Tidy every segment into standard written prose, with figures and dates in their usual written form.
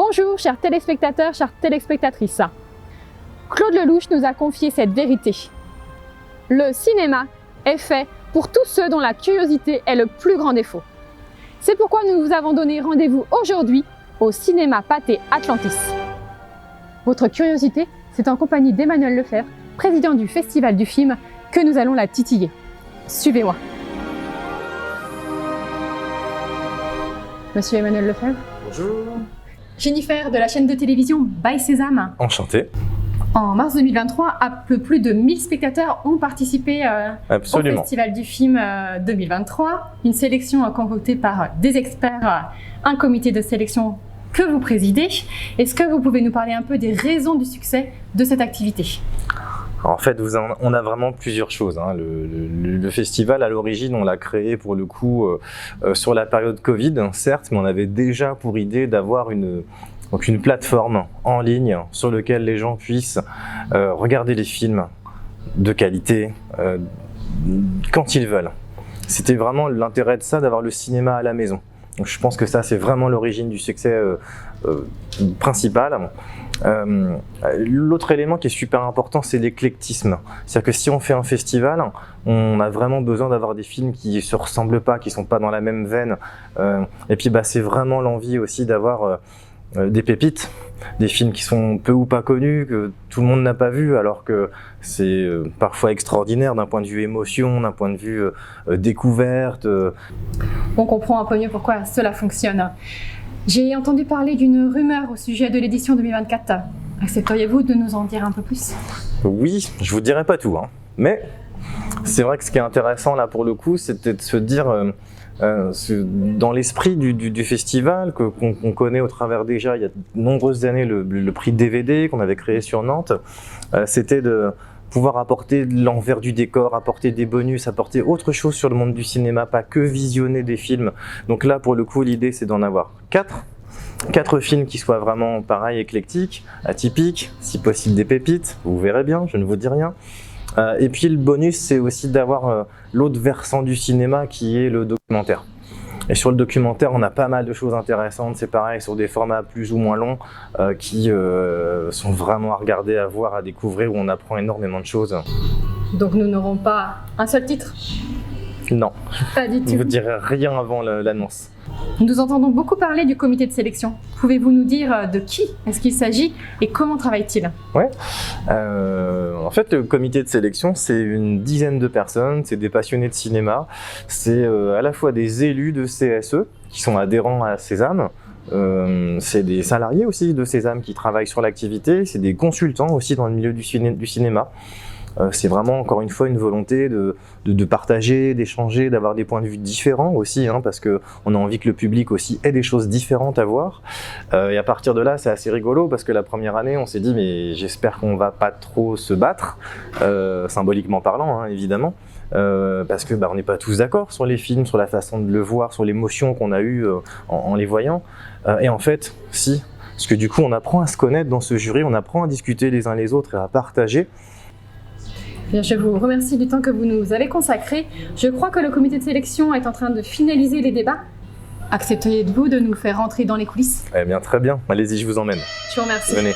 Bonjour chers téléspectateurs, chères téléspectatrices. Claude Lelouch nous a confié cette vérité. Le cinéma est fait pour tous ceux dont la curiosité est le plus grand défaut. C'est pourquoi nous vous avons donné rendez-vous aujourd'hui au cinéma Pathé Atlantis. Votre curiosité, c'est en compagnie d'Emmanuel Lefebvre, président du Festival du film, que nous allons la titiller. Suivez-moi. Monsieur Emmanuel Lefebvre. Bonjour. Jennifer de la chaîne de télévision By Sésame. Enchanté. En mars 2023, un peu plus de 1000 spectateurs ont participé au Festival du film 2023. Une sélection concoctée par des experts, un comité de sélection que vous présidez. Est-ce que vous pouvez nous parler un peu des raisons du succès de cette activité ? En fait, on a vraiment plusieurs choses. Le festival, à l'origine, on l'a créé pour le coup sur la période Covid, certes, mais on avait déjà pour idée d'avoir une plateforme en ligne sur laquelle les gens puissent regarder les films de qualité quand ils veulent. C'était vraiment l'intérêt de ça, d'avoir le cinéma à la maison. Donc, je pense que ça, c'est vraiment l'origine du succès principal. L'autre élément qui est super important, c'est l'éclectisme. C'est-à-dire que si on fait un festival, on a vraiment besoin d'avoir des films qui ne se ressemblent pas, qui ne sont pas dans la même veine. Et puis c'est vraiment l'envie aussi d'avoir des pépites, des films qui sont peu ou pas connus, que tout le monde n'a pas vu, alors que c'est parfois extraordinaire d'un point de vue émotion, d'un point de vue découverte. On comprend un peu mieux pourquoi cela fonctionne. J'ai entendu parler d'une rumeur au sujet de l'édition 2024. Accepteriez-vous de nous en dire un peu plus ? Oui, je vous dirai pas tout, mais c'est vrai que ce qui est intéressant là pour le coup, c'était de se dire, dans l'esprit du festival, qu'on connaît au travers déjà il y a de nombreuses années le prix DVD qu'on avait créé sur Nantes, c'était de pouvoir apporter l'envers du décor, apporter des bonus, apporter autre chose sur le monde du cinéma, pas que visionner des films. Donc là, pour le coup, l'idée, c'est d'en avoir 4 films qui soient vraiment pareils, éclectiques, atypiques, si possible des pépites, vous verrez bien, je ne vous dis rien. Et puis le bonus, c'est aussi d'avoir l'autre versant du cinéma qui est le documentaire. Et sur le documentaire, on a pas mal de choses intéressantes, c'est pareil, sur des formats plus ou moins longs qui sont vraiment à regarder, à voir, à découvrir, où on apprend énormément de choses. Donc nous n'aurons pas un seul titre ? Non, pas du tout. Je ne vous dirai rien avant l'annonce. Nous entendons beaucoup parler du comité de sélection. Pouvez-vous nous dire de qui est-ce qu'il s'agit et comment travaille-t-il ? Ouais. En fait, le comité de sélection, c'est une dizaine de personnes, c'est des passionnés de cinéma, c'est à la fois des élus de CSE qui sont adhérents à Sésame, c'est des salariés aussi de Sésame qui travaillent sur l'activité, c'est des consultants aussi dans le milieu du cinéma. C'est vraiment, encore une fois, une volonté de partager, d'échanger, d'avoir des points de vue différents aussi, parce qu'on a envie que le public aussi ait des choses différentes à voir. Et à partir de là, c'est assez rigolo parce que la première année, on s'est dit, mais j'espère qu'on va pas trop se battre, symboliquement parlant, évidemment. Parce que on n'est pas tous d'accord sur les films, sur la façon de le voir, sur l'émotion qu'on a eue en les voyant. Et en fait, si, parce que du coup, on apprend à se connaître dans ce jury, on apprend à discuter les uns les autres et à partager. Bien, je vous remercie du temps que vous nous avez consacré. Je crois que le comité de sélection est en train de finaliser les débats. Accepteriez-vous de nous faire rentrer dans les coulisses ? Eh bien, très bien. Allez-y, je vous emmène. Je vous remercie. Venez.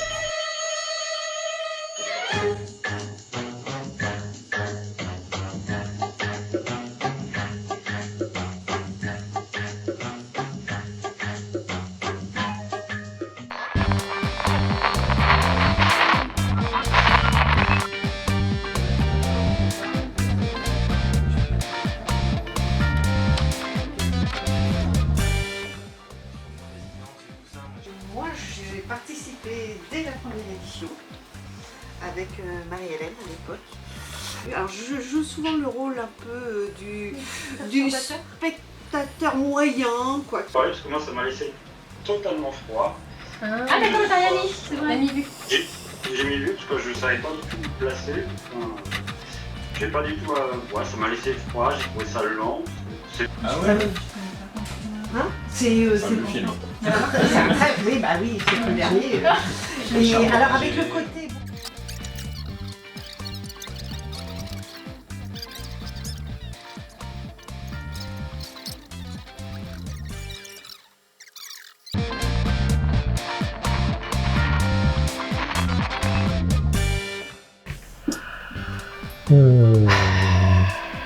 Moi, j'ai participé dès la première édition avec Marie-Hélène à l'époque. Alors, je joue souvent le rôle un peu du spectateur moyen, quoi. Ouais, parce que moi, ça m'a laissé totalement froid. Ah d'accord, t'as rien mis, c'est vrai. Mi-vue. J'ai mis vu parce que je ne savais pas du tout me placer. J'ai pas du tout. Ouais, ça m'a laissé froid, j'ai trouvé ça lent. Ah ouais. C'est le film. oui, bah oui, c'est le dernier. Mais alors avec le côté.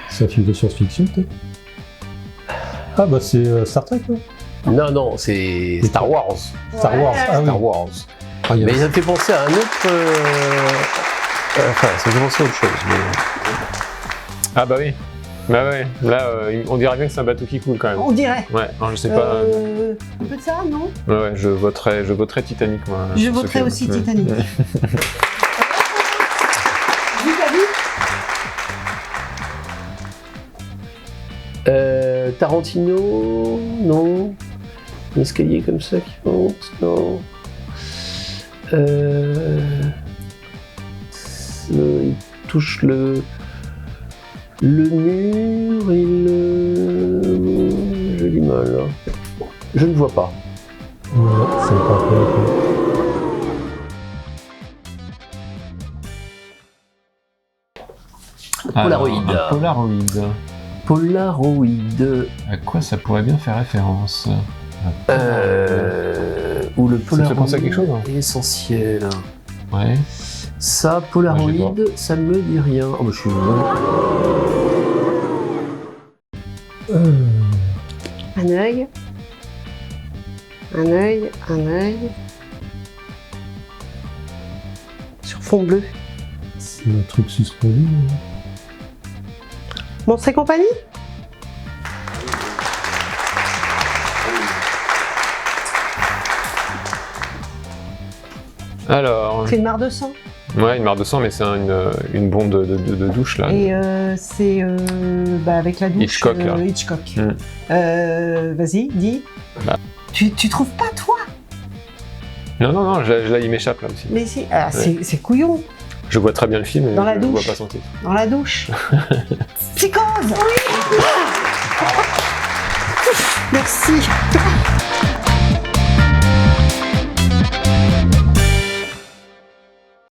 C'est un film de science-fiction, peut-être? Ah, bah c'est Star Trek, là. Non, non, c'est Star Wars. Star Wars, ah oui. Star Wars. Ah, il y a- Mais ça me fait penser à un autre. Enfin, ça me fait penser à autre chose. Mais... Ah bah oui. Bah ouais, là, on dirait bien que c'est un bateau qui coule quand même. On dirait. Ouais, non, je sais pas. Un peu de ça, non? Ouais, je voterais Titanic, moi. Je sur ce voterais film. aussi Ouais. Titanic. Vous avez Tarantino, non. Un escalier comme ça qui monte, non. Il touche le mur, je dis mal. Là. Je ne vois pas. Ouais, c'est pas vrai. Polaroid. Alors, un Polaroid. Polaroid. À quoi ça pourrait bien faire référence? Ou le Ça te fait Polaroid penser à quelque chose, hein? est essentiel. Ouais. Ça, Polaroid, Ouais, je ça me dit rien. Oh, bah, je suis un œil. Un œil, un œil. Sur fond bleu. C'est un truc suspendu. Monstres et compagnie? Alors, C'est une mare de sang. ouais, une mare de sang, mais c'est une bombe de douche, là. Et c'est avec la douche. Hitchcock, là. Hitchcock. Mm. Vas-y, dis. Bah. Tu trouves pas, toi? Non, non, non, là, il m'échappe, là, aussi. Mais si. Ah, c'est couillon. Je vois très bien le film, mais Dans la je ne vois douche. pas son titre. Dans la douche. Psychose. Oui. Merci.